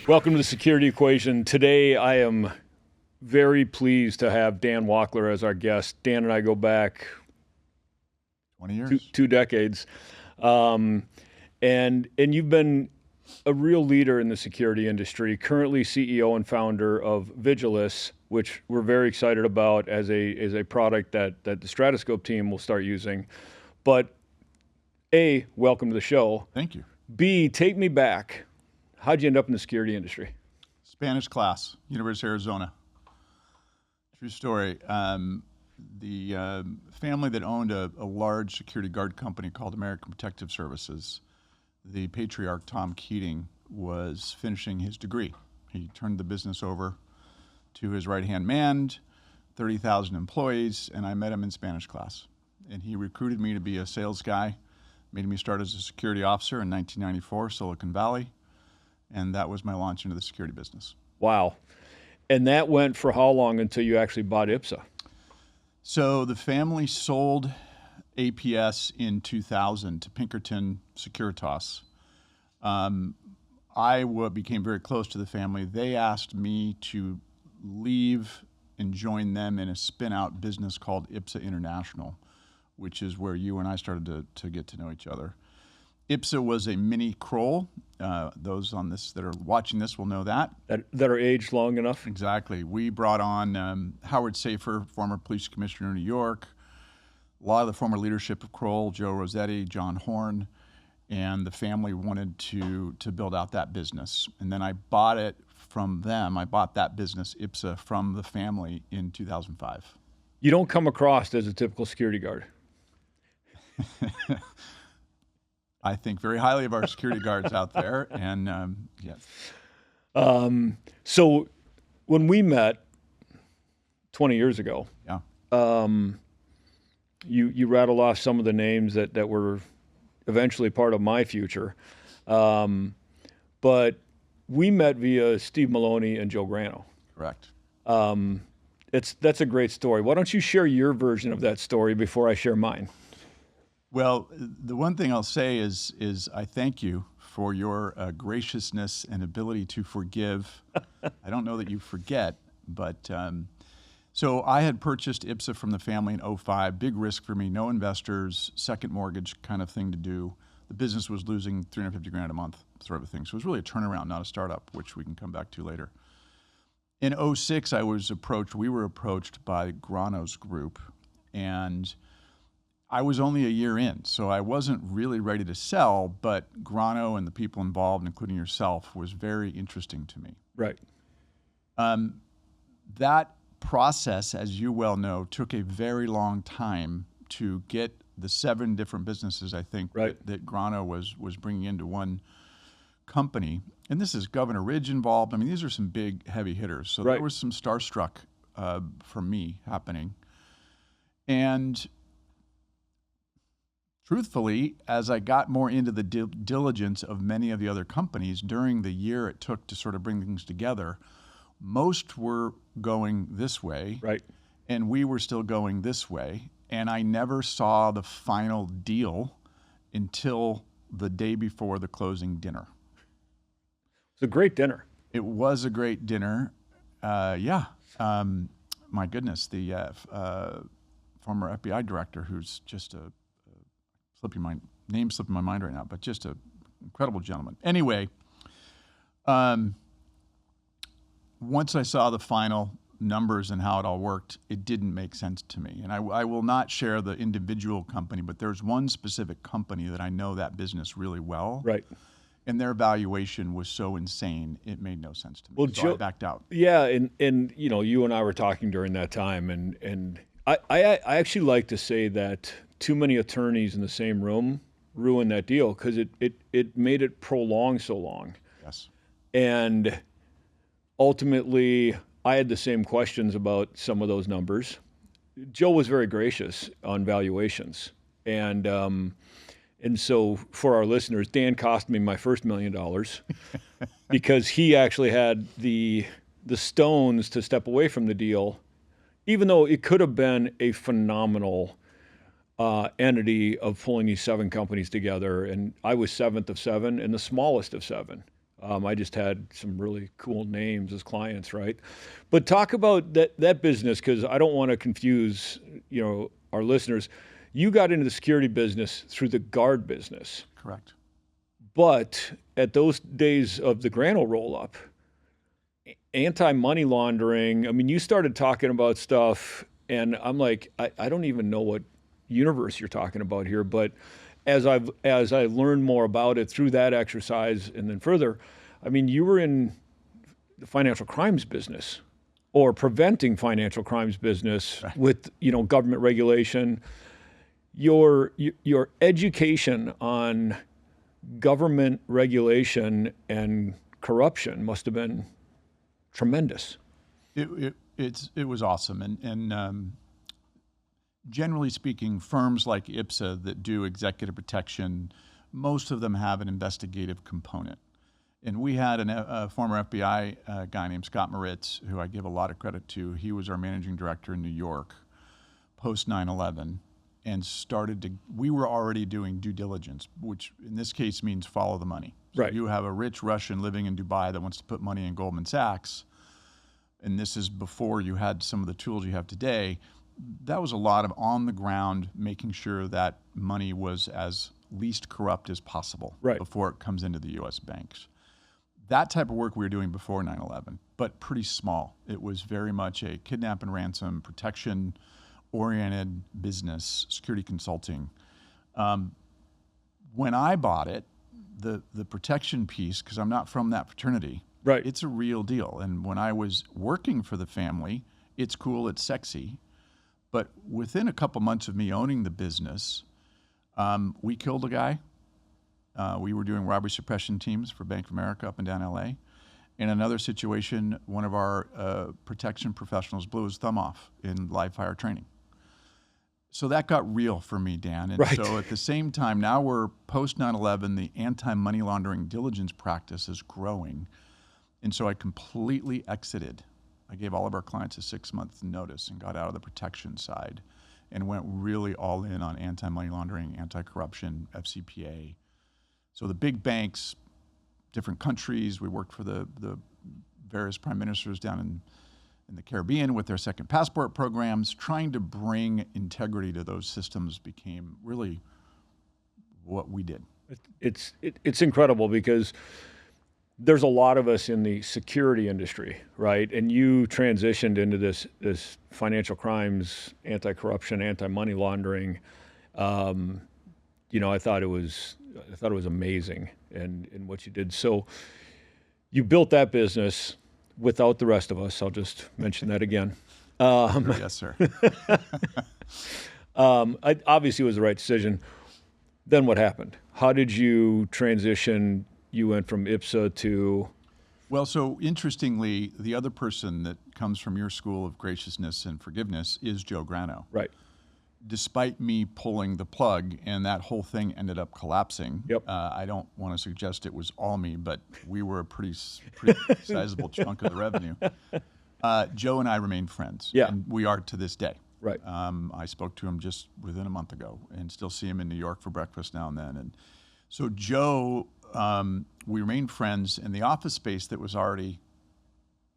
Welcome to the Security Equation. Today, I am very pleased to have Dan Wachtler as our guest. Dan and I go back 20 years, two decades, and you've been a real leader in the security industry. Currently, CEO and founder of Vigilis, which we're very excited about as a product that the Stratoscope team will start using. But A, welcome to the show. Thank you. B, take me back. How'd you end up in the security industry? Spanish class, University of Arizona. True story. The family that owned a large security guard company called American Protective Services, the patriarch Tom Keating was finishing his degree. He turned the business over to his right-hand man, 30,000 employees, and I met him in Spanish class. And he recruited me to be a sales guy, made me start as a security officer in 1994, Silicon Valley. And that was my launch into the security business. Wow. And that went for how long until you actually bought IPSA? So the family sold APS in 2000 to Pinkerton Securitas. I became very close to the family. They asked me to leave and join them in a spin-out business called IPSA International, which is where you and I started to get to know each other. IPSA was a mini Kroll. Those on this that are watching this will know that are aged long enough. Exactly. We brought on Howard Safer, former police commissioner in New York, a lot of the former leadership of Kroll, Joe Rossetti, John Horn, and the family wanted to build out that business. And then I bought it from them. I bought that business, IPSA, from the family in 2005. You don't come across as a typical security guard. I think very highly of our security guards out there, and yes. So when we met 20 years ago, yeah, you rattled off some of the names that were eventually part of my future, but we met via Steve Maloney and Joe Grano. Correct. That's a great story. Why don't you share your version of that story before I share mine? Well, the one thing I'll say is I thank you for your graciousness and ability to forgive. I don't know that you forget, but so I had purchased IPSA from the family in 2005. Big risk for me, no investors, second mortgage kind of thing to do. The business was losing $350,000 a month, sort of a thing. So it was really a turnaround, not a startup, which we can come back to later. In 2006, we were approached by Grano's group, and I was only a year in, so I wasn't really ready to sell, but Grano and the people involved, including yourself, was very interesting to me. Right. That process, as you well know, took a very long time to get the 7 different businesses, I think, right, that Grano was bringing into one company. And this is Governor Ridge involved. I mean, these are some big, heavy hitters. So right, there was some starstruck from me happening. And truthfully, as I got more into the diligence of many of the other companies during the year it took to sort of bring things together, most were going this way, right, and we were still going this way. And I never saw the final deal until the day before the closing dinner. It's a great dinner. It was a great dinner. Yeah. My goodness, the former FBI director, who's just name slipping my mind right now, but just an incredible gentleman. Anyway, once I saw the final numbers and how it all worked, it didn't make sense to me. And I will not share the individual company, but there's one specific company that I know that business really well. Right. And their valuation was so insane, it made no sense to me. Well, so Joe, I backed out. Yeah, and you know, you and I were talking during that time, and I actually like to say that too many attorneys in the same room ruined that deal because it made it prolong so long. Yes. And ultimately, I had the same questions about some of those numbers. Joe was very gracious on valuations, and so for our listeners, Dan cost me my first $1 million because he actually had the stones to step away from the deal, even though it could have been a phenomenal entity of pulling these 7 companies together. And I was 7th of 7 and the smallest of 7. I just had some really cool names as clients, right? But talk about that business, because I don't want to confuse, our listeners. You got into the security business through the guard business, Correct. but at those days of the Grano roll-up, anti-money laundering, I mean, you started talking about stuff, and I'm like, I don't even know what universe you're talking about here, but as I learned more about it through that exercise and then further, I mean, you were in the financial crimes business or preventing financial crimes business with, government regulation. Your education on government regulation and corruption must have been tremendous. It was awesome, and generally speaking, firms like IPSA that do executive protection, most of them have an investigative component. And we had a former FBI guy named Scott Moritz, who I give a lot of credit to. He was our managing director in New York post 9/11, and we were already doing due diligence, which in this case means follow the money. So Right. you have a rich Russian living in Dubai that wants to put money in Goldman Sachs, and this is before you had some of the tools you have today. That was a lot of on the ground, making sure that money was as least corrupt as possible before it comes into the U.S. banks. That type of work we were doing before 9/11, but pretty small. It was very much a kidnap and ransom protection oriented business, security consulting. When I bought it, the protection piece, because I'm not from that fraternity, it's a real deal. And when I was working for the family, it's cool, it's sexy. But within a couple months of me owning the business, we killed a guy. We were doing robbery suppression teams for Bank of America up and down LA. In another situation, one of our protection professionals blew his thumb off in live fire training. So that got real for me, Dan. And so at the same time, now we're post 9/11, the anti-money laundering diligence practice is growing. And so I completely exited. I gave all of our clients a 6-month notice and got out of the protection side and went really all in on anti-money laundering, anti-corruption, FCPA. So the big banks, different countries, we worked for the various prime ministers down in the Caribbean with their second passport programs. Trying to bring integrity to those systems became really what we did. It's incredible because there's a lot of us in the security industry, right? And you transitioned into this financial crimes, anti-corruption, anti-money laundering. I thought it was amazing in what you did. So you built that business without the rest of us. I'll just mention that again. Yes, sir. Obviously, it was the right decision. Then what happened? How did you transition? You went from IPSA to... Well, so interestingly, the other person that comes from your school of graciousness and forgiveness is Joe Grano. Right. Despite me pulling the plug and that whole thing ended up collapsing. Yep. I don't want to suggest it was all me, but we were a pretty sizable chunk of the revenue. Joe and I remained friends. Yeah. And we are to this day. Right. I spoke to him just within a month ago and still see him in New York for breakfast now and then. And so Joe, we remained friends, and the office space that was already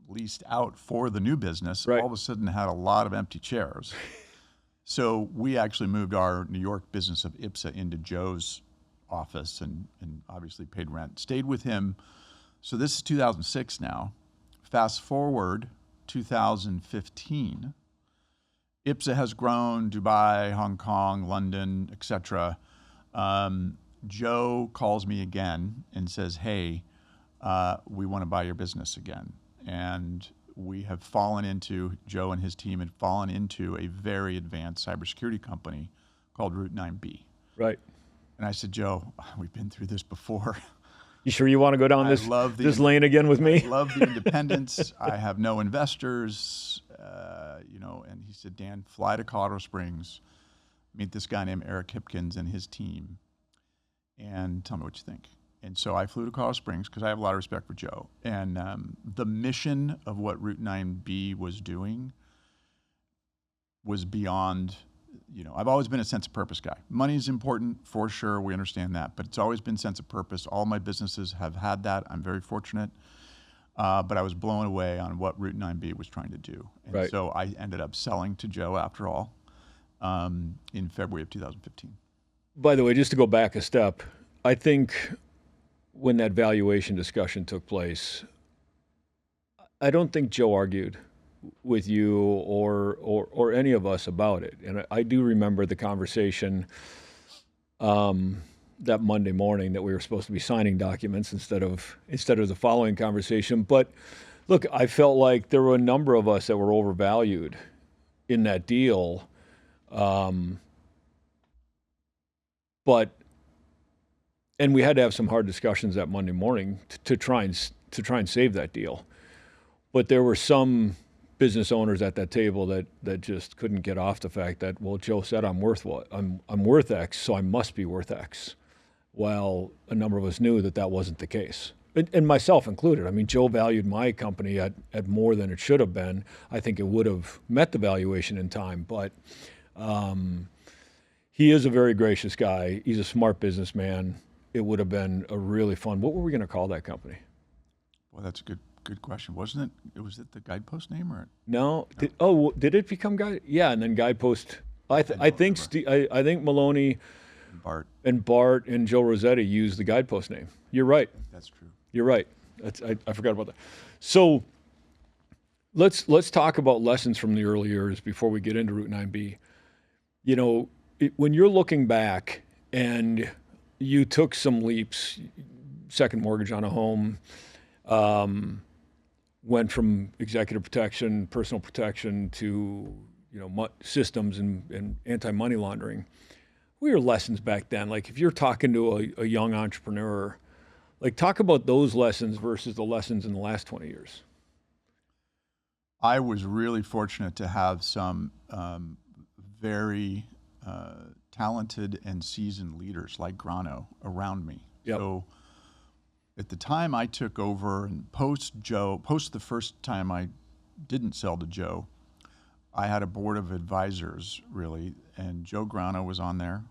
leased out for the new business all of a sudden had a lot of empty chairs. So we actually moved our New York business of IPSA into Joe's office and obviously paid rent. Stayed with him. So this is 2006 now. Fast forward 2015. IPSA has grown, Dubai, Hong Kong, London, etc. Joe calls me again and says, hey, we want to buy your business again. And we have fallen into, Joe and his team had fallen into a very advanced cybersecurity company called Route 9B. Right. And I said, Joe, we've been through this before. You sure you want to go down this lane again with me? I love the independence. I have no investors, and he said, Dan, fly to Colorado Springs, meet this guy named Eric Hipkins and his team, and tell me what you think. And so I flew to Colorado Springs because I have a lot of respect for Joe. And the mission of what Route 9B was doing was beyond I've always been a sense of purpose guy. Money is important for sure. We understand that, but it's always been sense of purpose. All my businesses have had that. I'm very fortunate. But I was blown away on what Route 9B was trying to do. And Right. so I ended up selling to Joe after all in February of 2015. By the way, just to go back a step, I think when that valuation discussion took place, I don't think Joe argued with you or any of us about it. And I do remember the conversation that Monday morning that we were supposed to be signing documents instead of the following conversation. But look, I felt like there were a number of us that were overvalued in that deal. And we had to have some hard discussions that Monday morning to try and save that deal. But there were some business owners at that table that just couldn't get off the fact that, well, Joe said I'm worth what? I'm worth X, so I must be worth X. While a number of us knew that wasn't the case. And myself included. I mean, Joe valued my company at more than it should have been. I think it would have met the valuation in time, but he is a very gracious guy. He's a smart businessman. It would have been a really fun. What were we going to call that company? Well, that's a good question. Wasn't it? Was it the Guidepost name or? No. Did it become Guide? Yeah, and then Guidepost. I think Maloney and Bart and Joe Rossetti used the Guidepost name. You're right. That's true. You're right. I forgot about that. So let's talk about lessons from the early years before we get into Route 9B. When you're looking back and you took some leaps, second mortgage on a home, went from executive protection, personal protection to systems and anti-money laundering. What were your lessons back then? Like if you're talking to a young entrepreneur, like talk about those lessons versus the lessons in the last 20 years. I was really fortunate to have some very talented and seasoned leaders like Grano around me. Yep. So at the time I took over and post the first time I didn't sell to Joe, I had a board of advisors really, and Joe Grano was on there.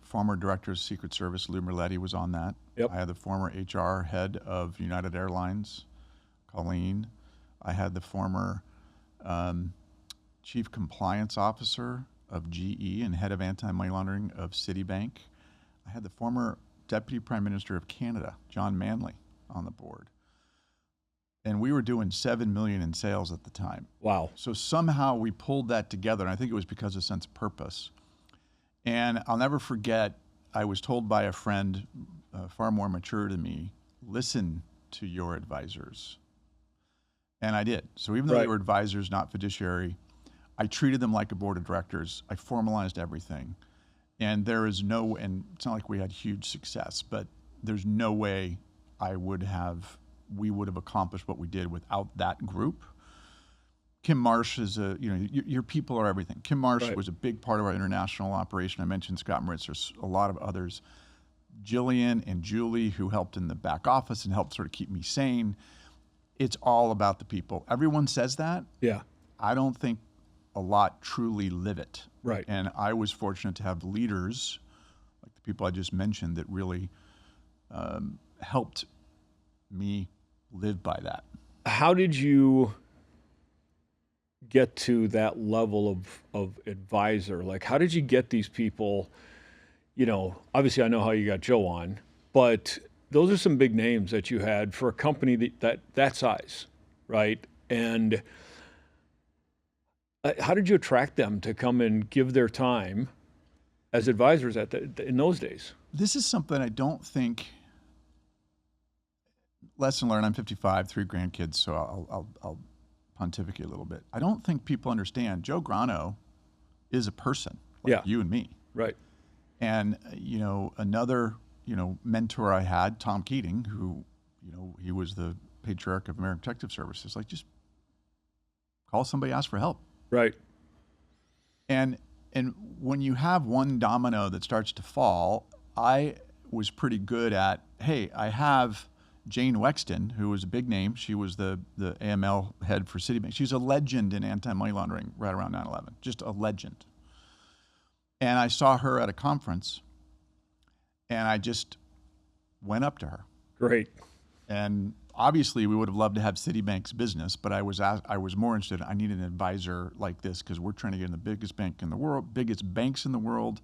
Former director of Secret Service Lou Merletti was on that. Yep. I had the former HR head of United Airlines, Colleen. I had the former chief compliance officer of GE and head of anti-money laundering of Citibank. I had the former deputy prime minister of Canada, John Manley, on the board. And we were doing $7 million in sales at the time. Wow. So somehow we pulled that together, and I think it was because of sense of purpose. And I'll never forget, I was told by a friend far more mature than me, listen to your advisors. And I did. So even though Right. they were advisors, not fiduciary, I treated them like a board of directors. I formalized everything. And and it's not like we had huge success, but there's no way we would have accomplished what we did without that group. Kim Marsh is your people are everything. Kim Marsh Right. was a big part of our international operation. I mentioned Scott Moritz. There's a lot of others. Jillian and Julie, who helped in the back office and helped sort of keep me sane. It's all about the people. Everyone says that. Yeah. I don't think a lot truly live it. Right. And I was fortunate to have leaders, like the people I just mentioned, that really helped me live by that. How did you get to that level of advisor? Like, how did you get these people? Obviously I know how you got Joe on, but those are some big names that you had for a company that size, right? And how did you attract them to come and give their time as advisors in those days? This is something I don't think. Lesson learned. I'm 55, 3 grandkids, so I'll pontificate a little bit. I don't think people understand. Joe Grano is a person like you and me, Right. and another mentor I had, Tom Keating, who he was the patriarch of American Protective Services. Like, just call somebody, ask for help. Right. And when you have one domino that starts to fall, I was pretty good at, hey, I have Jane Wexton, who was a big name. She was the AML head for Citibank. She's a legend in anti-money laundering right around 9/11, just a legend. And I saw her at a conference, and I just went up to her. Great. And obviously, we would have loved to have Citibank's business, but I was more interested. I need an advisor like this because we're trying to get in the biggest bank in the world, biggest banks in the world.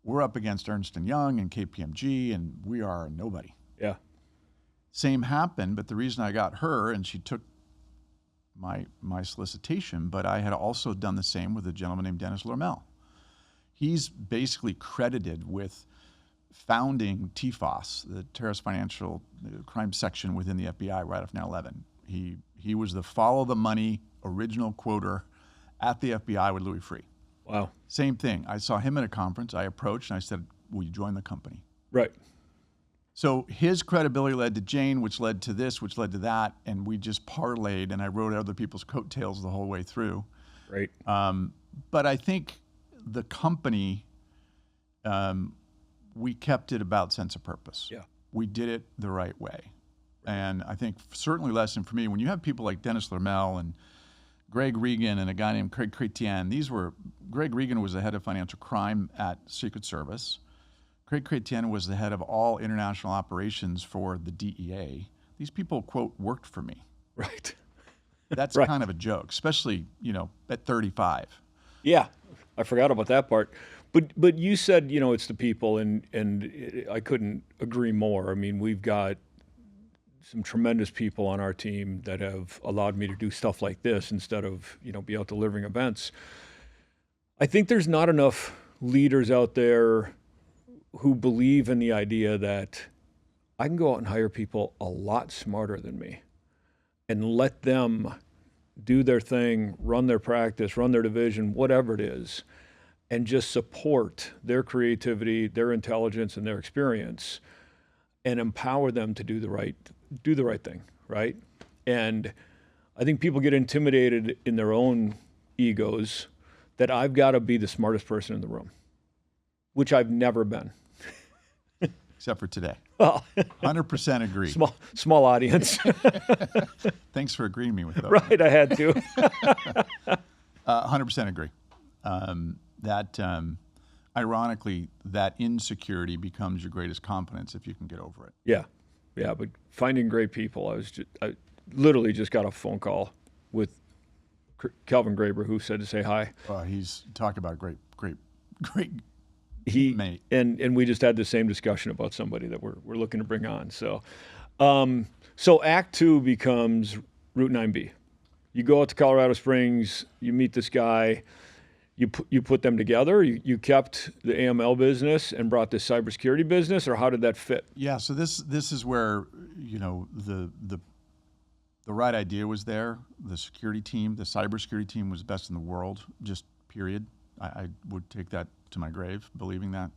We're up against Ernst & Young and KPMG, and we are nobody. Yeah. Same happened, but the reason I got her, and she took my solicitation, but I had also done the same with a gentleman named Dennis Lormel. He's basically credited with founding TFOS, the Terrorist Financial Crime Section within the FBI right after 9/11. He was the follow the money original quoter at the FBI with Louis Freeh. Wow. Same thing. I saw him at a conference. I approached and I said, will you join the company? Right. So his credibility led to Jane, which led to this, which led to that, and we just parlayed, and I rode other people's coattails the whole way through. Right. But I think the company, we kept it about sense of purpose. Yeah. We did it the right way. And I think certainly lesson for me, when you have people like Dennis Lormel and Greg Regan and a guy named Craig Chrétien, Greg Regan was the head of financial crime at Secret Service. Craig Chrétien was the head of all international operations for the DEA. These people, quote, worked for me. Right. That's Right. kind of a joke, especially, at 35. Yeah. I forgot about that part. But you said, it's the people, and I couldn't agree more. I mean, we've got some tremendous people on our team that have allowed me to do stuff like this instead of, be out delivering events. I think there's not enough leaders out there who believe in the idea that I can go out and hire people a lot smarter than me and let them do their thing, run their practice, run their division, whatever it is, and just support their creativity, their intelligence, and their experience, and empower them to do the right thing, right? And I think people get intimidated in their own egos that I've got to be the smartest person in the room, which I've never been. Except for today. Well, 100% agree. small audience. Thanks for agreeing with me with that. Right, I had to. 100% agree. Ironically, that insecurity becomes your greatest competence if you can get over it. Yeah, but finding great people, I literally just got a phone call with Calvin Graber, who said to say hi. He's talking about great mate. And we just had the same discussion about somebody that we're looking to bring on. So Act 2 becomes Route 9B. You go out to Colorado Springs, you meet this guy, you put them together. You kept the AML business and brought this cybersecurity business, or how did that fit? Yeah, so this is where the right idea was there. The security team, the cybersecurity team, was best in the world. Just period. I would take that to my grave, believing that.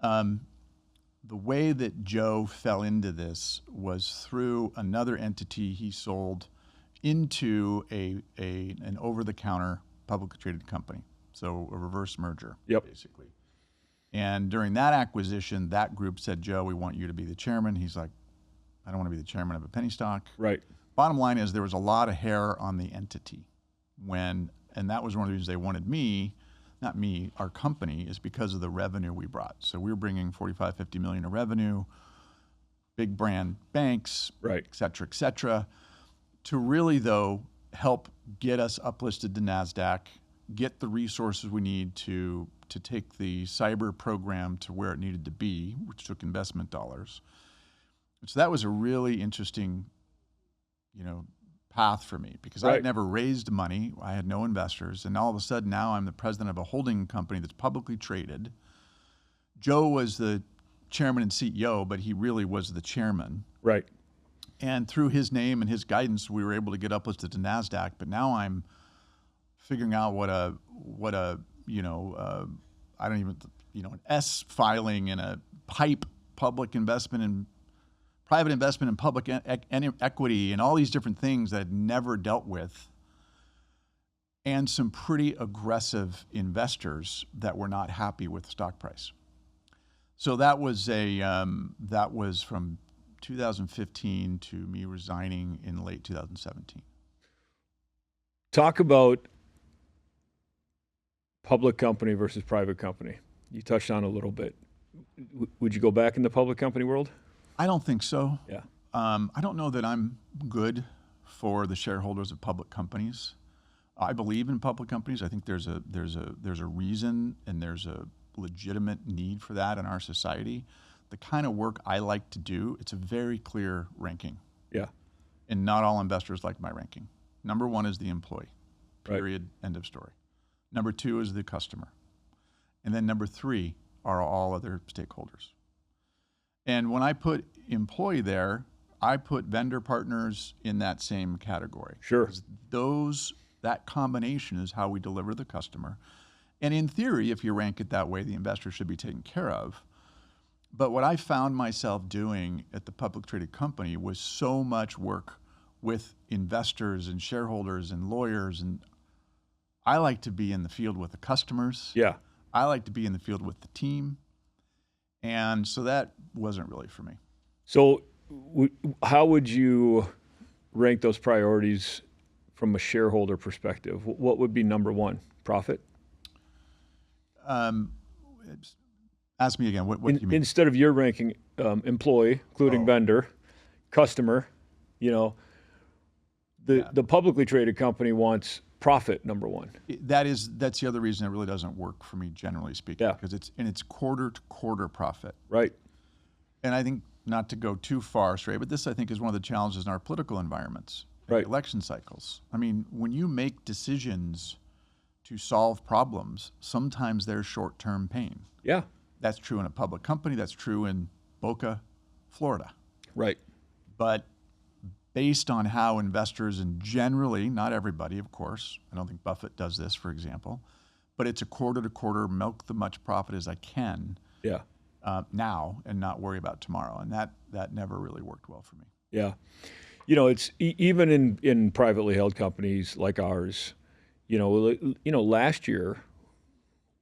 The way that Joe fell into this was through another entity he sold into an over-the-counter publicly traded company, so a reverse merger, Yep. basically. And during that acquisition, that group said, Joe, we want you to be the chairman. He's like, I don't want to be the chairman of a penny stock. Right. Bottom line is there was a lot of hair on the entity and that was one of the reasons they wanted me, not me, our company, is because of the revenue we brought. So we were bringing 45, 50 million of revenue, big brand banks, Right. et cetera, to really, though, help get us uplisted to NASDAQ, get the resources we need to take the cyber program to where it needed to be, which took investment dollars. So that was a really interesting, path for me, because I Right. had never raised money. I had no investors. And all of a sudden now I'm the president of a holding company that's publicly traded. Joe was the chairman and CEO, but he really was the chairman. Right. And through his name and his guidance, we were able to get uplisted to NASDAQ. But now I'm figuring out what a I don't even, an S filing and a PIPE, public investment in private investment in public equity, and all these different things that I'd never dealt with, and some pretty aggressive investors that were not happy with the stock price. So that was from 2015 to me resigning in late 2017. Talk about public company versus private company. You touched on it a little bit. Would you go back in the public company world? I don't think so. Yeah. I don't know that I'm good for the shareholders of public companies. I believe in public companies. I think there's a reason and there's a legitimate need for that in our society. The kind of work I like to do, it's a very clear ranking. Yeah. And not all investors like my ranking. Number one is the employee, period, end of story. Number two is the customer. And then number three are all other stakeholders. And when I put employee there, I put vendor partners in that same category. Sure. That combination is how we deliver the customer. And in theory, if you rank it that way, the investor should be taken care of. But what I found myself doing at the public traded company was so much work with investors and shareholders and lawyers. And I like to be in the field with the customers. Yeah. I like to be in the field with the team. And so that wasn't really for me. So how would you rank those priorities from a shareholder perspective? What would be number one? Profit? Ask me again. What do you mean? Instead of your ranking employee, including vendor, customer, the publicly traded company wants profit, number one. That's the other reason it really doesn't work for me, generally speaking, Yeah. because it's quarter to quarter profit. Right. And I think, not to go too far straight, but this I think is one of the challenges in our political environments, Right. election cycles. I mean, when you make decisions to solve problems, sometimes there's short-term pain. Yeah. That's true in a public company. That's true in Boca, Florida. Right. But based on how investors, and generally, not everybody, of course, I don't think Buffett does this, for example, but it's a quarter to quarter, milk the much profit as I can Yeah. now and not worry about tomorrow. And that never really worked well for me. Yeah. It's even in privately held companies like ours, last year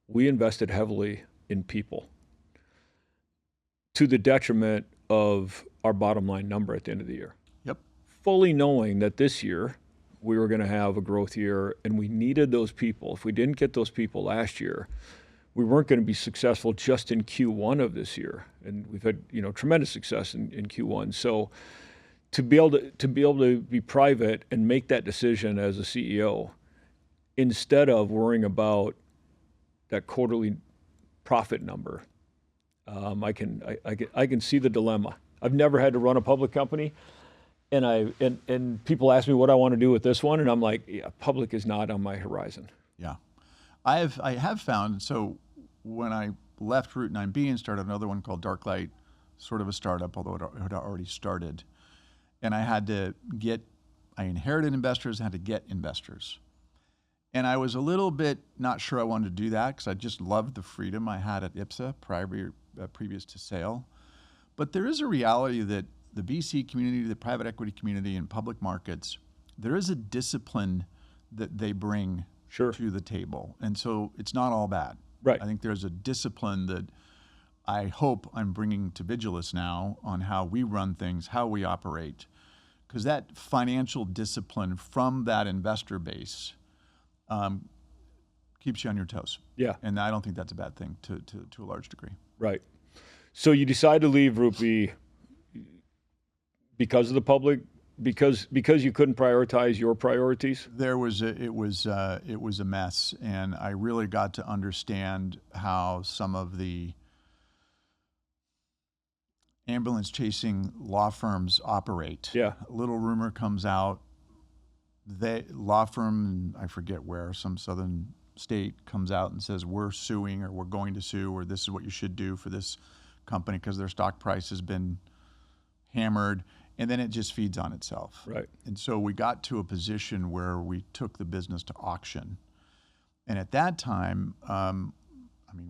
we invested heavily in people to the detriment of our bottom line number at the end of the year. Yep. Fully knowing that this year we were going to have a growth year and we needed those people. If we didn't get those people last year, we weren't going to be successful just in Q1 of this year. And we've had, tremendous success in Q1. So to be able to be private and make that decision as a CEO, instead of worrying about that quarterly profit number, I can see the dilemma. I've never had to run a public company, and people ask me what I want to do with this one, and I'm like, yeah, public is not on my horizon. Yeah. I have found, so when I left Route 9B and started another one called Darklight, sort of a startup, although it had already started, and I inherited investors, I had to get investors. And I was a little bit not sure I wanted to do that because I just loved the freedom I had at IPSA previous to sale. But there is a reality that the VC community, the private equity community, and public markets, there is a discipline that they bring Sure. to the table. And so it's not all bad. Right. I think there's a discipline that I hope I'm bringing to Vigilis now on how we run things, how we operate. Because that financial discipline from that investor base keeps you on your toes. Yeah. And I don't think that's a bad thing to a large degree. Right. So you decide to leave Rupee because of the public, because you couldn't prioritize your priorities? It was a mess, and I really got to understand how some of the ambulance chasing law firms operate. Yeah. A little rumor comes out. Law firm, I forget where, some southern state comes out and says, we're suing, or we're going to sue, or this is what you should do for this company because their stock price has been hammered, and then it just feeds on itself. Right. And so we got to a position where we took the business to auction. And at that time,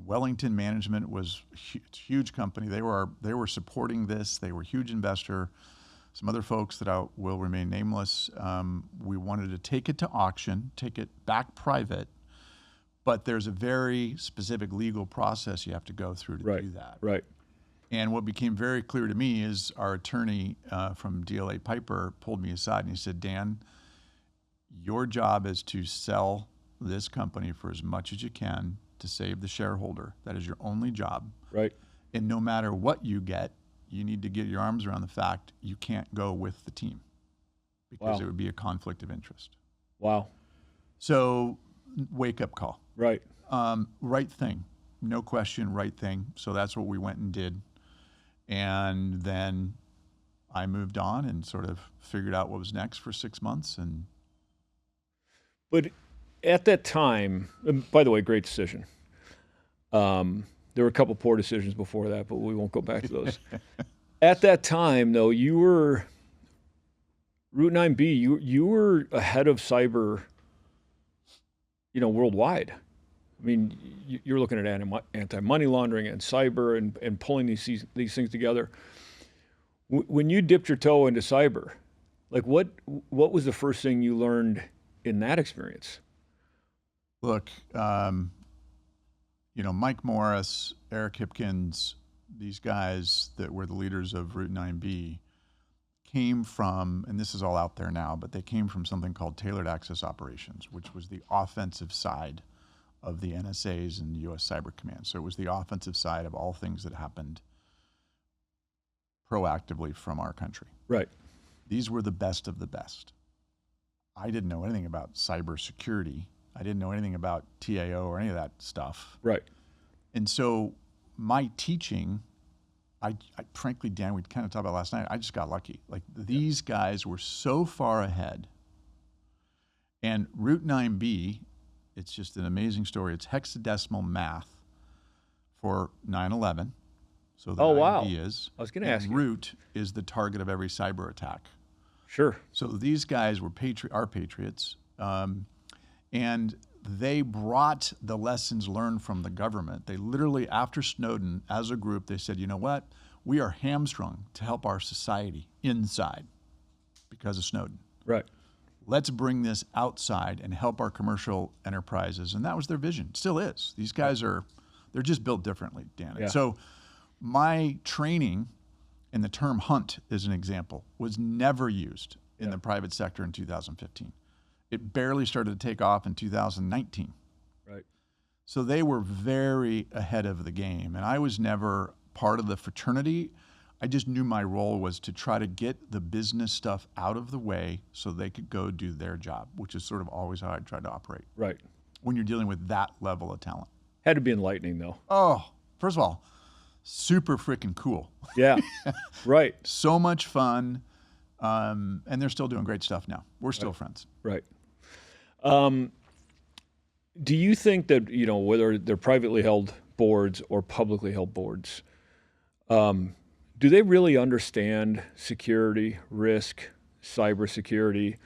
Wellington Management was a huge company. They were supporting this. They were a huge investor. Some other folks that I will remain nameless. We wanted to take it to auction, take it back private, but there's a very specific legal process you have to go through to do that. Right. And what became very clear to me is our attorney from DLA Piper pulled me aside and he said, Dan, your job is to sell this company for as much as you can to save the shareholder. That is your only job. Right. And no matter what you get, you need to get your arms around the fact you can't go with the team because Wow. it would be a conflict of interest. Wow. So wake up call. Right. Right thing. No question, right thing. So that's what we went and did. And then I moved on and sort of figured out what was next for 6 months. And But at that time, and by the way, great decision. There were a couple poor decisions before that, but we won't go back to those. At that time, though, you were Route 9B. You were ahead of cyber, worldwide. I mean, you're looking at anti-money laundering and cyber and pulling these things together. When you dipped your toe into cyber, like what was the first thing you learned in that experience? look, Mike Morris, Eric Hipkins, these guys that were the leaders of Route 9B came from, and this is all out there now, but they came from something called Tailored Access Operations, which was the offensive side of the NSA's and the U.S. Cyber Command. So it was the offensive side of all things that happened proactively from our country. Right. These were the best of the best. I didn't know anything about cybersecurity. I didn't know anything about TAO or any of that stuff. Right. And so my teaching, I frankly, Dan, we kind of talked about last night, I just got lucky. Like these guys were so far ahead. And Route 9B, it's just an amazing story. It's hexadecimal math for 9/11. So the 9B is. I was going to ask you. Route is the target of every cyber attack. Sure. So these guys were our patriots, and they brought the lessons learned from the government. They literally, after Snowden, as a group, they said, you know what? We are hamstrung to help our society inside because of Snowden. Right. Let's bring this outside and help our commercial enterprises. And that was their vision. Still is. These guys they're just built differently, Dan. Yeah. So my training, and the term hunt is an example, was never used in the private sector in 2015. It barely started to take off in 2019. Right. So they were very ahead of the game. And I was never part of the fraternity. I just knew my role was to try to get the business stuff out of the way so they could go do their job, which is sort of always how I tried to operate Right. when you're dealing with that level of talent. Had to be enlightening, though. Oh, first of all, super freaking cool. Yeah. Right. So much fun. And they're still doing great stuff now. We're still friends. Right. Do you think that, whether they're privately held boards or publicly held boards, do they really understand security, risk, cybersecurity?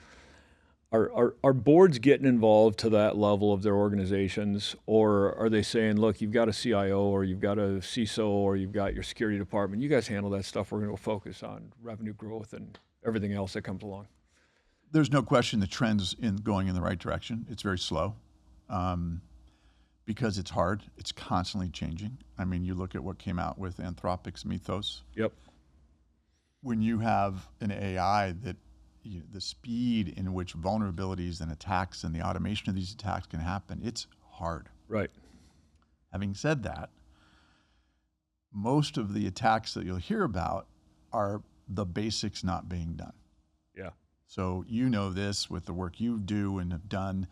Are boards getting involved to that level of their organizations, or are they saying, look, you've got a CIO or you've got a CISO or you've got your security department, you guys handle that stuff, we're going to go focus on revenue growth and everything else that comes along? There's no question the trend's going in the right direction. It's very slow because it's hard. It's constantly changing. I mean, you look at what came out with Anthropic's Mythos. Yep. When you have an AI that the speed in which vulnerabilities and attacks and the automation of these attacks can happen, it's hard. Right. Having said that, most of the attacks that you'll hear about are the basics not being done. Yeah. So you know this with the work you do and have done.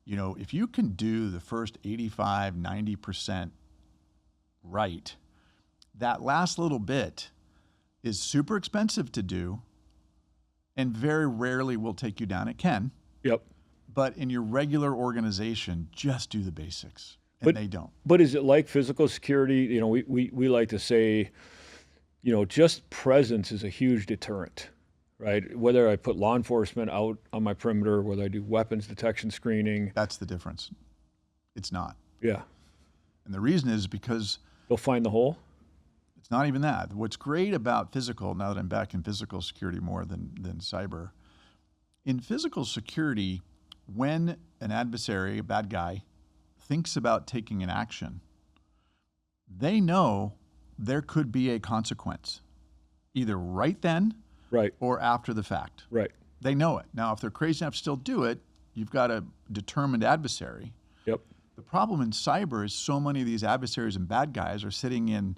If you can do the first 85, 90% right, that last little bit is super expensive to do and very rarely will take you down. It can. Yep. But in your regular organization, just do the basics. And they don't. But is it like physical security? We like to say, just presence is a huge deterrent, right? Whether I put law enforcement out on my perimeter, whether I do weapons detection screening. That's the difference. It's not. Yeah. And the reason is because they'll find the hole. It's not even that. What's great about physical, now that I'm back in physical security more than cyber, in physical security, when an adversary, a bad guy, thinks about taking an action, they know there could be a consequence, either right then Right. or after the fact. Right. They know it. Now, if they're crazy enough to still do it, you've got a determined adversary. Yep. The problem in cyber is so many of these adversaries and bad guys are sitting in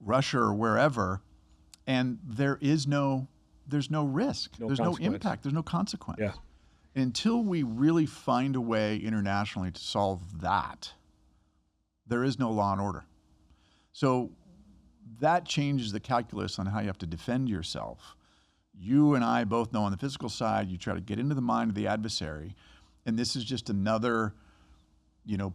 Russia or wherever, and there's no risk. There's no impact. There's no consequence. Yeah. Until we really find a way internationally to solve that, there is no law and order. So that changes the calculus on how you have to defend yourself. You and I both know on the physical side, you try to get into the mind of the adversary, and this is just another,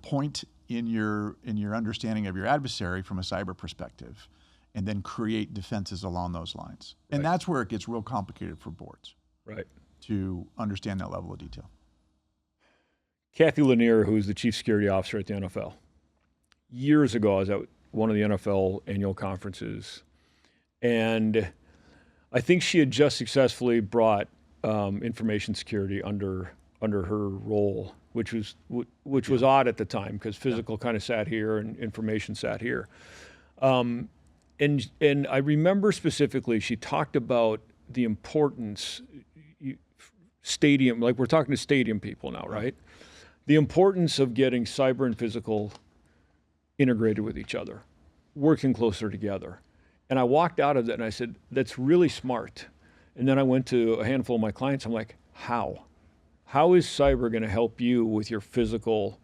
point in your understanding of your adversary from a cyber perspective, and then create defenses along those lines. Right. And that's where it gets real complicated for boards. Right. To understand that level of detail. Kathy Lanier, who's the chief security officer at the NFL, years ago I was at one of the NFL annual conferences, and I think she had just successfully brought information security under her role, which was odd at the time because physical kind of sat here and information sat here. And I remember specifically she talked about the importance, stadium, like we're talking to stadium people now, right? The importance of getting cyber and physical integrated with each other, working closer together. And I walked out of that and I said, that's really smart. And then I went to a handful of my clients. I'm like, how? How is cyber going to help you with your physical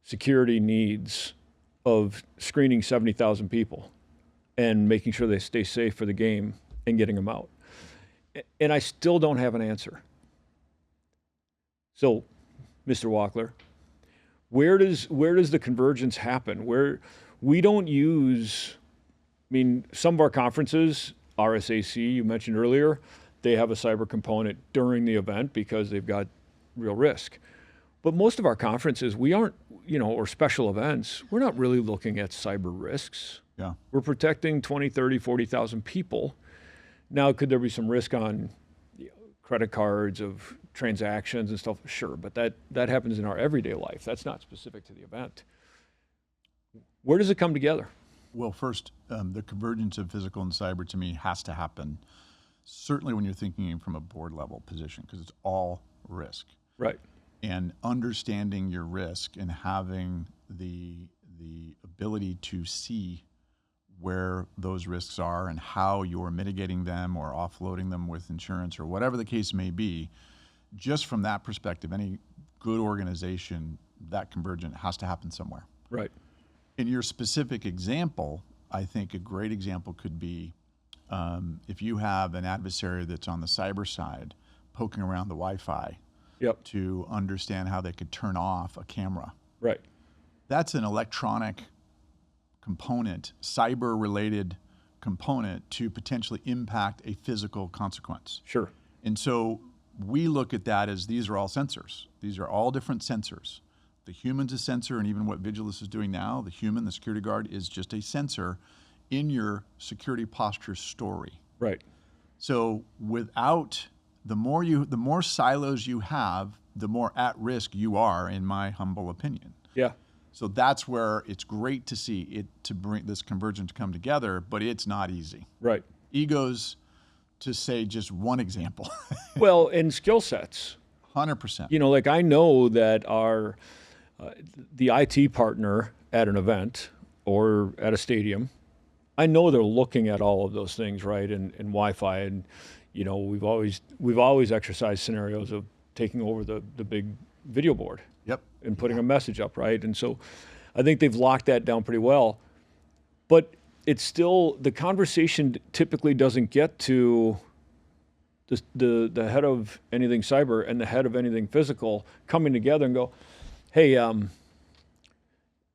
security needs of screening 70,000 people and making sure they stay safe for the game and getting them out? And I still don't have an answer. So, Mr. Wachtler, where does the convergence happen? Where we don't use, some of our conferences, RSAC, you mentioned earlier, they have a cyber component during the event because they've got real risk. But most of our conferences, we aren't, or special events, we're not really looking at cyber risks. Yeah. We're protecting 20, 30, 40,000 people. Now, could there be some risk on credit cards of transactions and stuff? Sure, but that happens in our everyday life. That's not specific to the event. Where does it come together? Well, first, the convergence of physical and cyber to me has to happen, certainly when you're thinking from a board level position, because it's all risk. Right. And understanding your risk and having the ability to see where those risks are and how you're mitigating them or offloading them with insurance or whatever the case may be, just from that perspective, any good organization, that convergence has to happen somewhere. Right. In your specific example, I think a great example could be if you have an adversary that's on the cyber side poking around the Wi-Fi to understand how they could turn off a camera. Right. That's an electronic component, cyber-related component to potentially impact a physical consequence. Sure. And so we look at that as these are all sensors. These are all different sensors. The human's a sensor, and even what Vigilis is doing now, the human, the security guard, is just a sensor in your security posture story. Right. So without, the more silos you have, the more at risk you are, in my humble opinion. Yeah. So that's where it's great to see it, to bring this convergence come together, but it's not easy. Right. Egos, to say just one example. Well, and skill sets. 100%. Like I know that our the IT partner at an event or at a stadium, I know they're looking at all of those things, right? And Wi-Fi, and we've always exercised scenarios of taking over the big video board. Yep. And putting a message up, right? And so I think they've locked that down pretty well. But it's still, the conversation typically doesn't get to the head of anything cyber and the head of anything physical coming together and go, hey,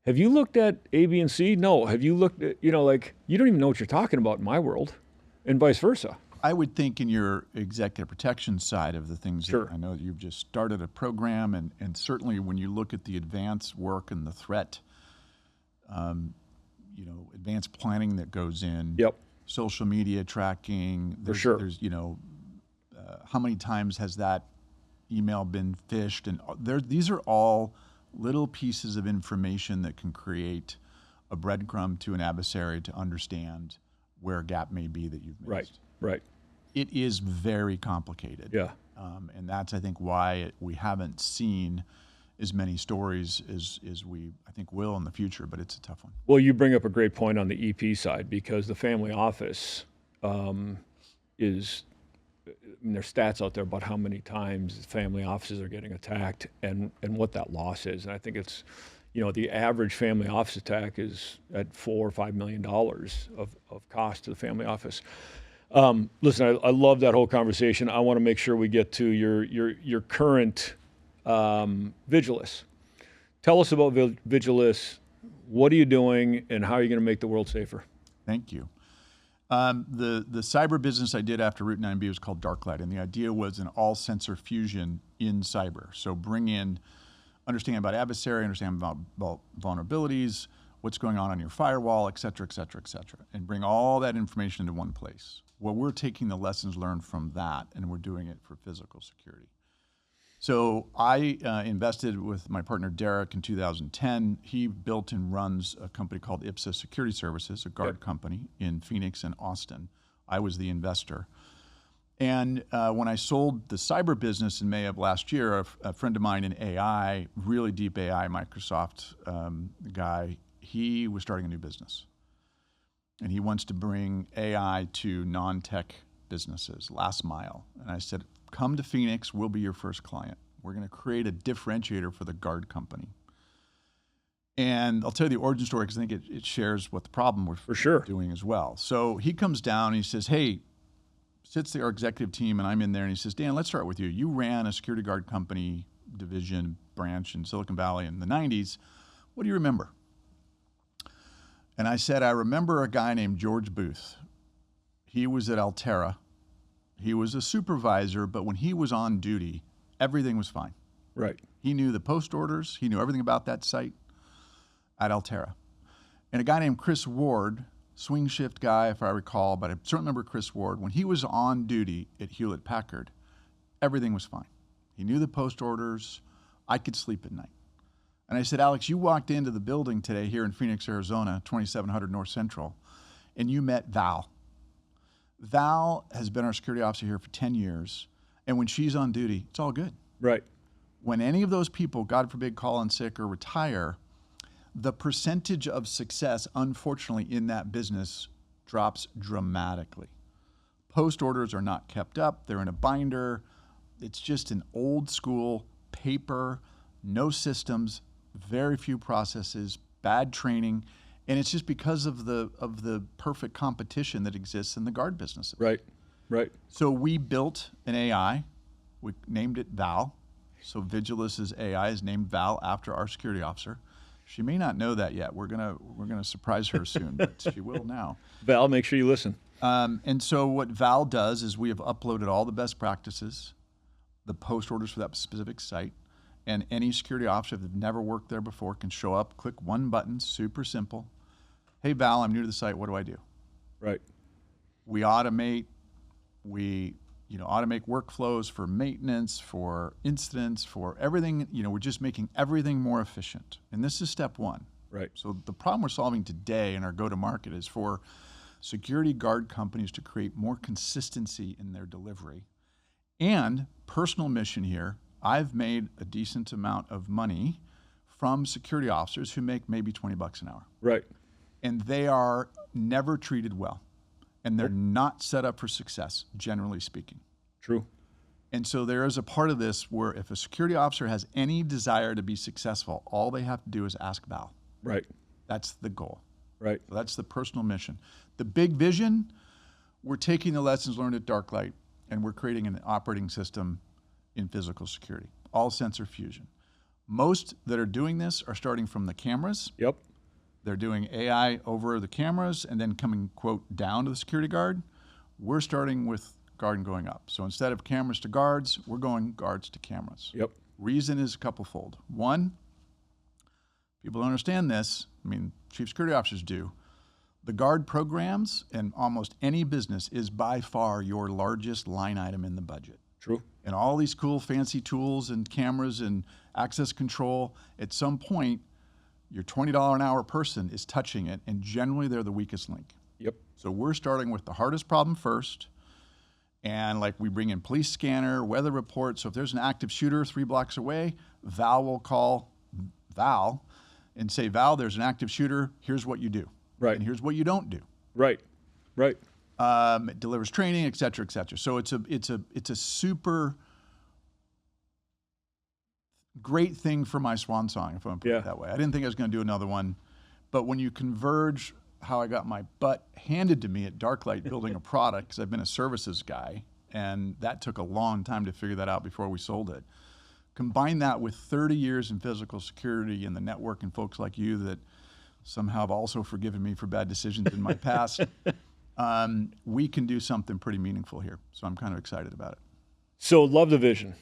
have you looked at A, B, and C? No. Have you looked at, you don't even know what you're talking about in my world, and vice versa. I would think in your executive protection side of the things, Sure. I know that you've just started a program, and certainly when you look at the advanced work and the threat, advanced planning that goes in, Yep. social media tracking, For sure. There's how many times has that email been phished, and these are all little pieces of information that can create a breadcrumb to an adversary to understand where a gap may be that you've missed. Right. It is very complicated. Yeah. And that's, I think, why we haven't seen as many stories as we, I think, will in the future, but it's a tough one. Well, you bring up a great point on the EP side, because the family office is, I mean, there's stats out there about how many times family offices are getting attacked and what that loss is. And I think it's, the average family office attack is at $4 or $5 million of cost to the family office. Listen, I love that whole conversation. I want to make sure we get to your current Vigilis. Tell us about Vigilis. What are you doing, and how are you going to make the world safer? Thank you. The cyber business I did after Route 9B was called Darklight, and the idea was an all-sensor fusion in cyber. So bring in understanding about adversary, understanding about vulnerabilities, what's going on your firewall, et cetera, and bring all that information into one place. Well, we're taking the lessons learned from that, and we're doing it for physical security. So I invested with my partner Derek in 2010. He built and runs a company called IPSA Security Services, a guard company in Phoenix and Austin. I was the investor. And when I sold the cyber business in May of last year, a friend of mine in AI, really deep AI, Microsoft guy, he was starting a new business. And he wants to bring AI to non-tech businesses, last mile. And I said, come to Phoenix, we'll be your first client. We're going to create a differentiator for the guard company. And I'll tell you the origin story because I think it shares what the problem we're doing as well. So he comes down and he says, hey, sits our executive team, and I'm in there, and he says, Dan, let's start with you. You ran a security guard company division branch in Silicon Valley in the 90s. What do you remember? And I said, I remember a guy named George Booth. He was at Altera. He was a supervisor, but when he was on duty, everything was fine. Right. He knew the post orders. He knew everything about that site at Altera. And a guy named Chris Ward, swing shift guy, if I recall, but I certainly remember Chris Ward. When he was on duty at Hewlett-Packard, everything was fine. He knew the post orders. I could sleep at night. And I said, Alex, you walked into the building today here in Phoenix, Arizona, 2700 North Central, and you met Val. Val has been our security officer here for 10 years, and when she's on duty, it's all good. Right. When any of those people, God forbid, call in sick or retire, the percentage of success, unfortunately, in that business drops dramatically. Post orders are not kept up. They're in a binder. It's just an old school paper, no systems, very few processes, bad training. And it's just because of the perfect competition that exists in the guard businesses. Right. So we built an AI. We named it Val. So Vigilis's AI is named Val after our security officer. She may not know that yet. We're gonna surprise her soon, but she will now. Val, make sure you listen. And so what Val does is we have uploaded all the best practices, the post orders for that specific site, and any security officer that never worked there before can show up, click one button, super simple. Hey Val, I'm new to the site. What do I do? Right. We automate. We automate workflows for maintenance, for incidents, for everything. We're just making everything more efficient. And this is step one. Right. So the problem we're solving today in our go-to-market is for security guard companies to create more consistency in their delivery. And personal mission here, I've made a decent amount of money from security officers who make maybe $20 an hour. Right. And they are never treated well. And they're not set up for success, generally speaking. True. And so there is a part of this where if a security officer has any desire to be successful, all they have to do is ask Val. Right. That's the goal. Right. So that's the personal mission. The big vision, we're taking the lessons learned at Darklight and we're creating an operating system in physical security, all sensor fusion. Most that are doing this are starting from the cameras. Yep. They're doing AI over the cameras and then coming, quote, down to the security guard. We're starting with guard and going up. So instead of cameras to guards, we're going guards to cameras. Yep. Reason is a couple-fold. One, people don't understand this. I mean, chief security officers do. The guard programs in almost any business is by far your largest line item in the budget. True. And all these cool fancy tools and cameras and access control, at some point, your $20 an hour person is touching it, and generally they're the weakest link. Yep. So we're starting with the hardest problem first, and like we bring in police scanner, weather report. So if there's an active shooter 3 blocks away, Val will call Val and say, Val, there's an active shooter. Here's what you do. Right. And here's what you don't do. Right. Right. It delivers training, et cetera, et cetera. So it's a super great thing for my swan song, if I'm put it that way. I didn't think I was going to do another one, but when you converge how I got my butt handed to me at Darklight building a product, because I've been a services guy, and that took a long time to figure that out before we sold it. Combine that with 30 years in physical security and the network and folks like you that somehow have also forgiven me for bad decisions in my past, we can do something pretty meaningful here. So I'm kind of excited about it. So love the vision.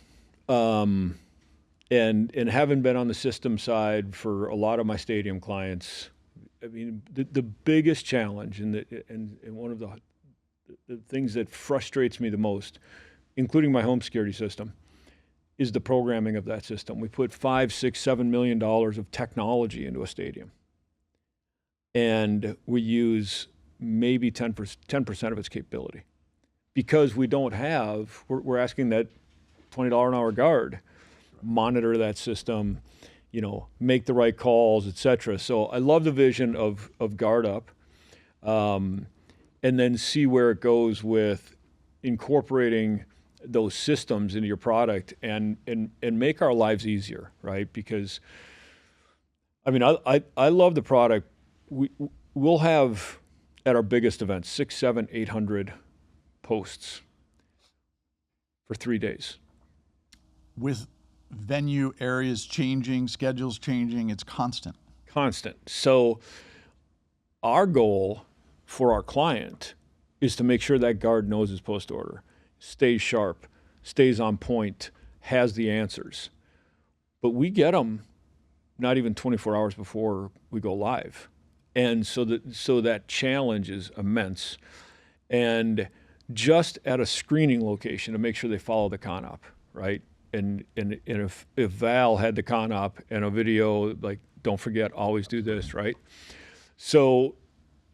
And having been on the system side for a lot of my stadium clients, I mean, the biggest challenge and one of the things that frustrates me the most, including my home security system, is the programming of that system. We put $5, $6, $7 million of technology into a stadium, and we use maybe 10% of its capability, because we don't have. We're asking that $20 an hour guard monitor that system, make the right calls, et cetera. So I love the vision of guard up, and then see where it goes with incorporating those systems into your product and make our lives easier, right? Because, I mean, I love the product. We'll have at our biggest events 600, 700, 800 posts for 3 days. With venue areas changing, schedules changing, it's constant. Constant. So our goal for our client is to make sure that guard knows his post order, stays sharp, stays on point, has the answers. But we get them not even 24 hours before we go live. And so that challenge is immense. And just at a screening location to make sure they follow the CONOP, right? And if Val had the CONOP and a video, like, don't forget, always do this, right? So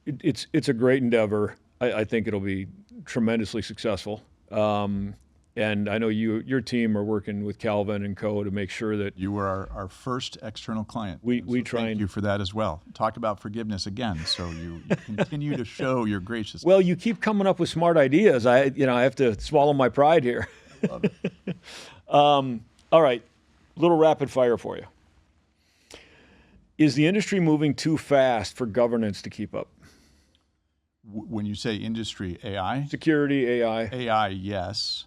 it's a great endeavor. I think it'll be tremendously successful. And I know your team are working with Calvin and co to make sure that you were our first external client. We try thank and you for that as well. Talk about forgiveness again. So you continue to show your graciousness. Well, you keep coming up with smart ideas. I have to swallow my pride here. Love it. All right, little rapid fire for you. Is the industry moving too fast for governance to keep up? When you say industry, AI? Security, AI. AI, yes,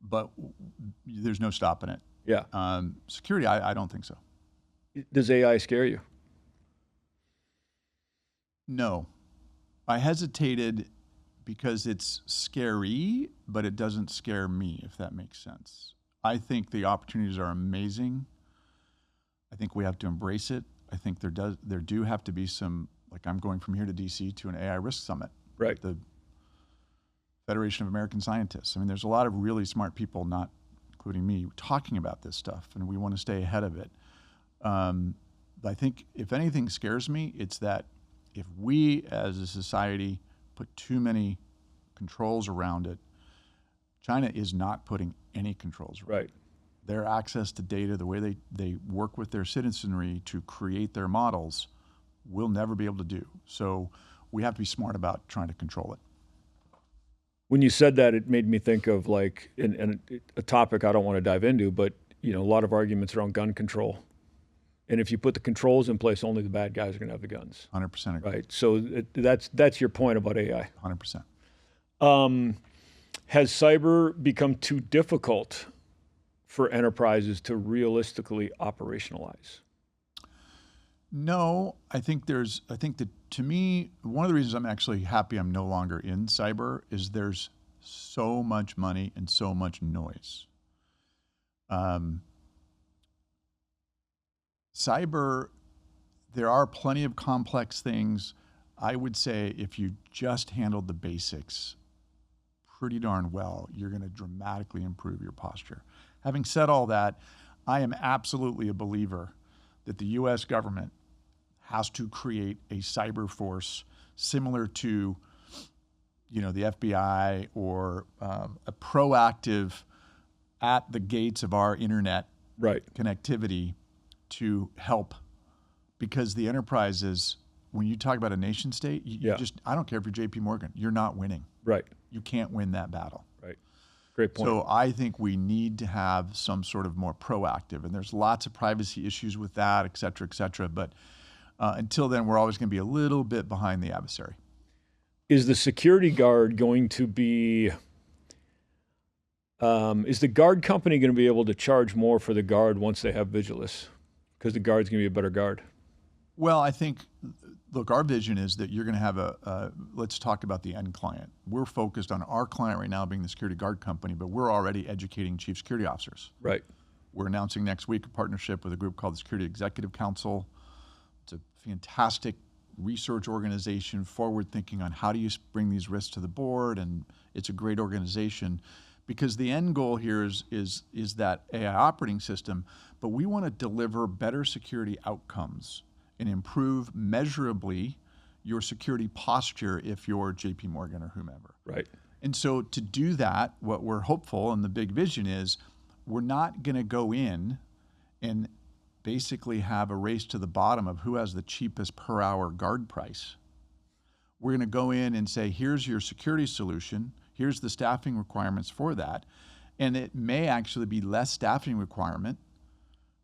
but there's no stopping it. Yeah. Security, I don't think so. Does AI scare you? No. I hesitated because it's scary, but it doesn't scare me, if that makes sense. I think the opportunities are amazing. I think we have to embrace it. I think there do have to be some, like, I'm going from here to DC to an AI risk summit. Right. The Federation of American Scientists. I mean, there's a lot of really smart people, not including me, talking about this stuff, and we want to stay ahead of it. I think if anything scares me, it's that if we as a society put too many controls around it, China is not putting any controls around it. Right. Their access to data, the way they work with their citizenry to create their models, we'll never be able to do. So we have to be smart about trying to control it. When you said that, it made me think of, like, a topic I don't want to dive into, but a lot of arguments around gun control. And if you put the controls in place, only the bad guys are going to have the guns. 100% agree. Right. So that's your point about AI. 100%. Has cyber become too difficult for enterprises to realistically operationalize? No, I think that, to me, one of the reasons I'm actually happy I'm no longer in cyber is there's so much money and so much noise. Cyber, there are plenty of complex things. I would say if you just handled the basics pretty darn well, you're going to dramatically improve your posture. Having said all that, I am absolutely a believer that the U.S. government has to create a cyber force similar to, the FBI, or a proactive at the gates of our internet Right. connectivity to help, because the enterprise is, when you talk about a nation state, Yeah. I don't care if you're JP Morgan, you're not winning. Right. You can't win that battle. Right. Great point. So I think we need to have some sort of more proactive, and there's lots of privacy issues with that, et cetera, et cetera. But until then, we're always going to be a little bit behind the adversary. Is the security guard going to be, is the guard company going to be able to charge more for the guard once they have Vigilis? Because the guard's going to be a better guard. Well, I think, look, our vision is that you're going to have let's talk about the end client. We're focused on our client right now being the security guard company, but we're already educating chief security officers. Right. We're announcing next week a partnership with a group called the Security Executive Council. It's a fantastic research organization, forward thinking on how do you bring these risks to the board, and it's a great organization because the end goal here is that AI operating system, but we want to deliver better security outcomes and improve measurably your security posture if you're JP Morgan or whomever. Right. And so to do that, what we're hopeful and the big vision is we're not going to go in and basically have a race to the bottom of who has the cheapest per hour guard price. We're going to go in and say, here's your security solution, here's the staffing requirements for that. And it may actually be less staffing requirement,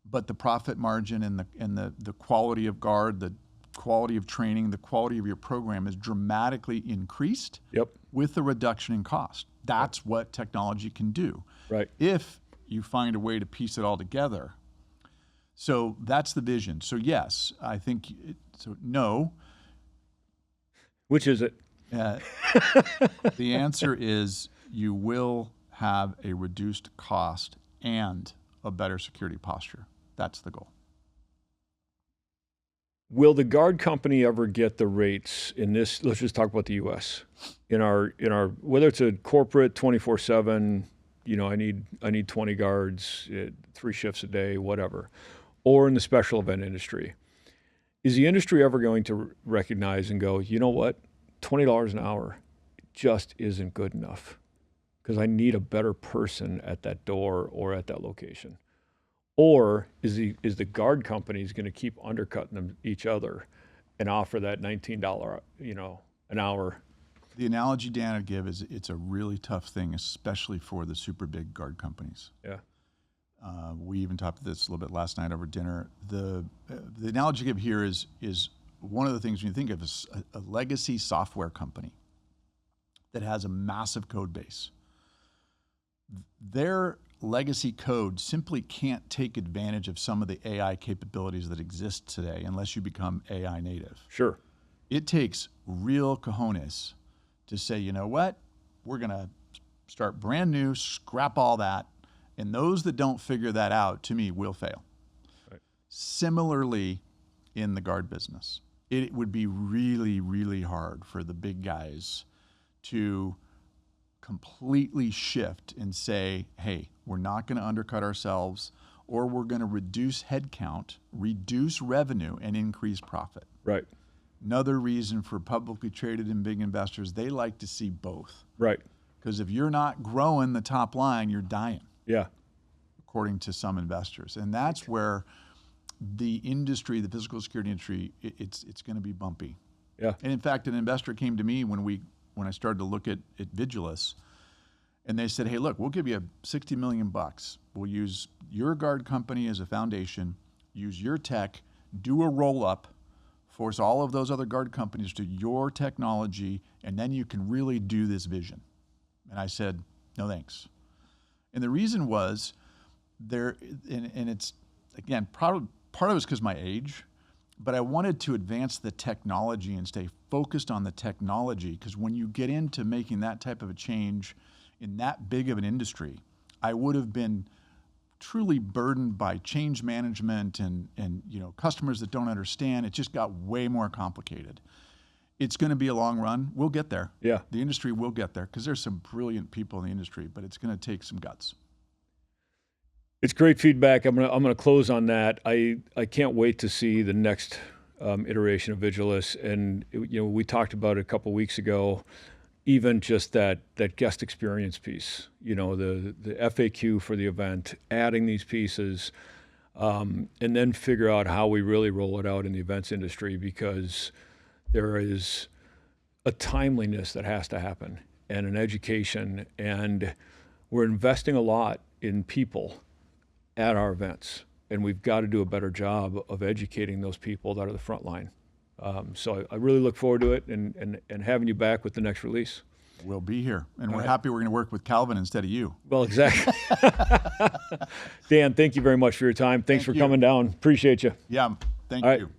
but the profit margin and the quality of guard, the quality of training, the quality of your program is dramatically increased. Yep. With the reduction in cost. That's what technology can do. Right. If you find a way to piece it all together. So that's the vision. So yes, I think, no. Which is it? The answer is you will have a reduced cost and a better security posture. That's the goal. Will the guard company ever get the rates in this? Let's just talk about the U.S. In our whether it's a corporate 24/7, I need 20 guards, 3 shifts a day, whatever, or in the special event industry. Is the industry ever going to recognize and go, you know what, $20 an hour just isn't good enough because I need a better person at that door or at that location? Or is the guard companies going to keep undercutting them each other and offer that $19, an hour? The analogy Dan would give is it's a really tough thing, especially for the super big guard companies. Yeah. We even talked about this a little bit last night over dinner. The analogy I give here is one of the things when you think of a legacy software company that has a massive code base. Their legacy code simply can't take advantage of some of the AI capabilities that exist today unless you become AI native. Sure. It takes real cojones to say, you know what, we're going to start brand new, scrap all that, and those that don't figure that out, to me, will fail. Right. Similarly, in the guard business, it would be really, really hard for the big guys to completely shift and say, hey, we're not going to undercut ourselves, or we're going to reduce headcount, reduce revenue, and increase profit. Right. Another reason for publicly traded and big investors, they like to see both. Right. Because if you're not growing the top line, you're dying. Yeah. According to some investors. And that's where the industry, the physical security industry, it's going to be bumpy. Yeah. And in fact, an investor came to me when I started to look at Vigilis, and they said, hey, look, we'll give you $60 million. We'll use your guard company as a foundation, use your tech, do a roll-up, force all of those other guard companies to your technology, and then you can really do this vision. And I said, no thanks. And the reason was, and it's, again, part of it was because my age, but I wanted to advance the technology and stay focused on the technology, because when you get into making that type of a change in that big of an industry, I would have been truly burdened by change management and customers that don't understand. It just got way more complicated. It's going to be a long run. We'll get there. Yeah. The industry will get there because there's some brilliant people in the industry, but it's going to take some guts. It's great feedback. I'm gonna close on that. I can't wait to see the next iteration of Vigilis, and we talked about it a couple weeks ago. Even just that guest experience piece, the FAQ for the event, adding these pieces, and then figure out how we really roll it out in the events industry, because there is a timeliness that has to happen and an education, and we're investing a lot in people at our events, and we've got to do a better job of educating those people that are the front line. So I really look forward to it and having you back with the next release. We'll be here, and we're happy we're going to work with Calvin instead of you. Well, exactly. Dan, thank you very much for your time. Thanks for coming down. Appreciate you. Yeah, thank All right. you.